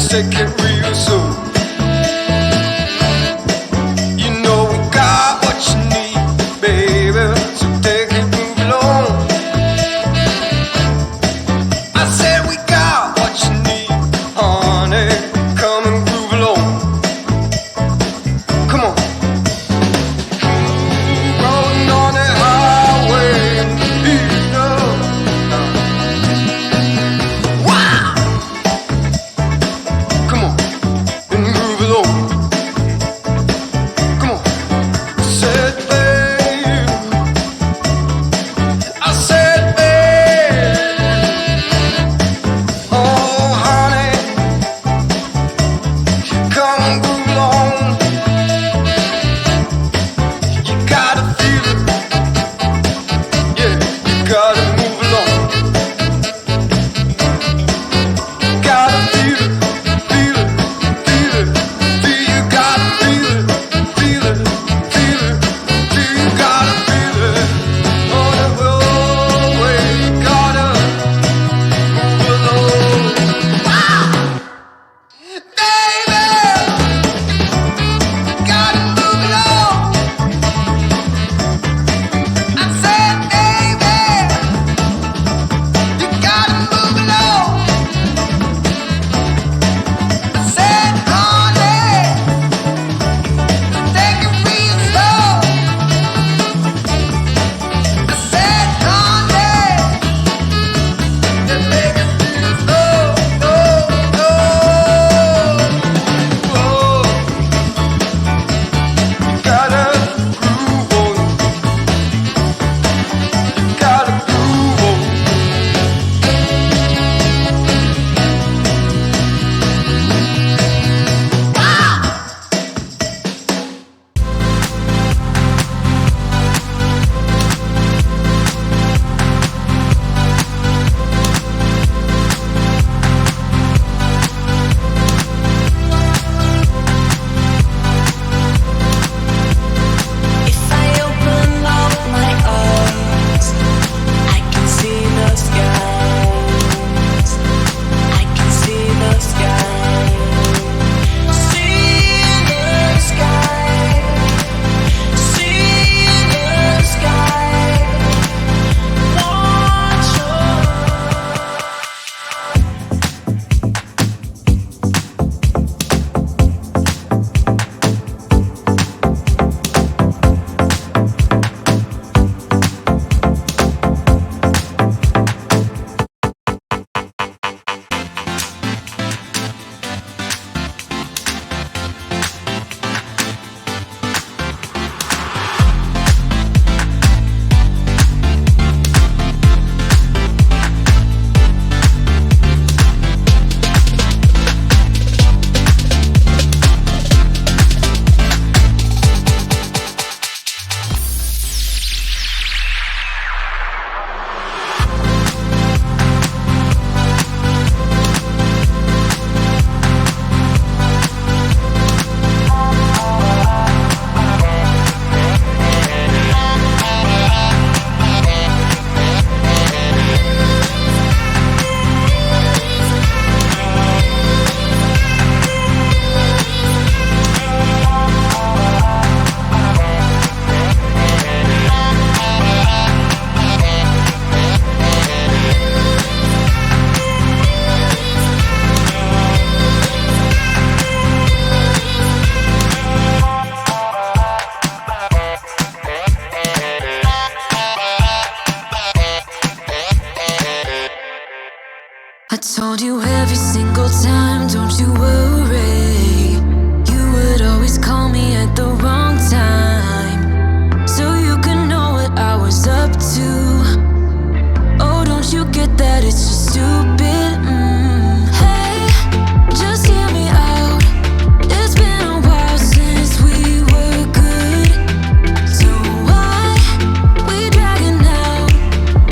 take it real soon. You know we got what you need, baby, so take it, move along. I said we got what you need, honey, come and groove along. Come on. Rolling on the highway, you know. Wow! Come on, and groove along. Come on. I said, babe. I said, babe. Oh, honey, come and groove along. You gotta feel it. Yeah, you gotta move along. You gotta feel it, feel it, feel it, feel. You gotta feel it, feel it, feel it, feel. You gotta feel it. On the roadway, you gotta move along. Baby, you gotta move along. I said, baby, you gotta move along. I said, honey, take it real slow. I said, honey, just take it real slow. You gotta groove on. You gotta groove on. If I open up my eyes, I can see the skies. I can see the sky. See the sky. See the sky. Watch I told you every single time, don't you worry. You would always call me at the wrong time, so you could know what I was up to. Oh, don't you get that it's just stupid? Hey, just hear me out. It's been a while since we were good, so why we dragging out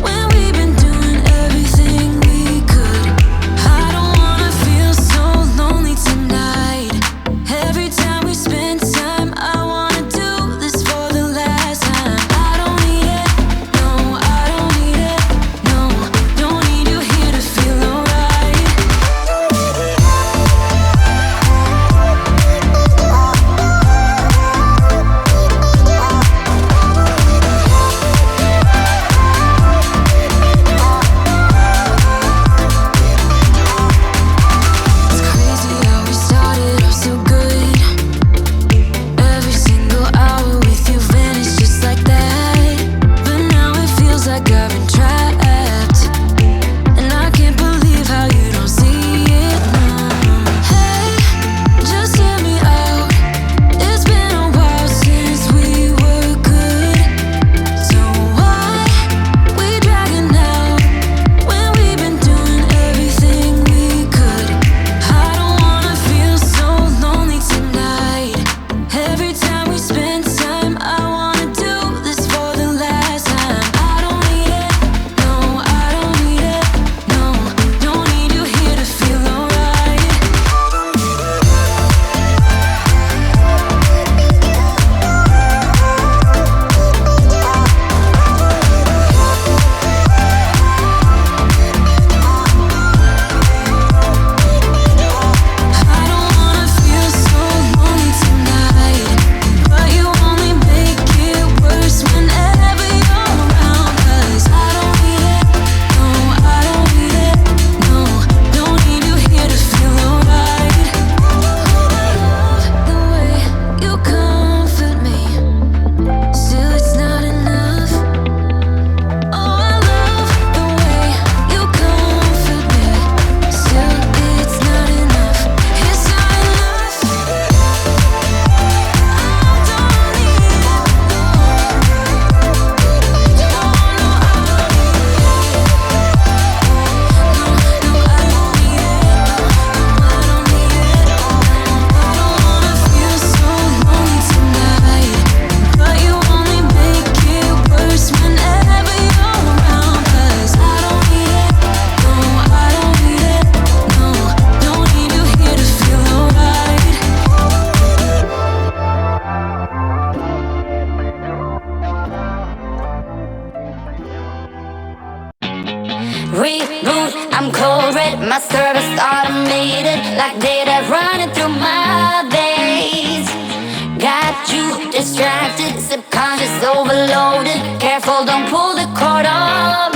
when we've been doing everything we could? I don't wanna feel so lonely tonight. Every time we spend time out Reboot, I'm cold red, my service automated, like data running through my veins. Got you distracted, subconscious overloaded. Careful, don't pull the cord on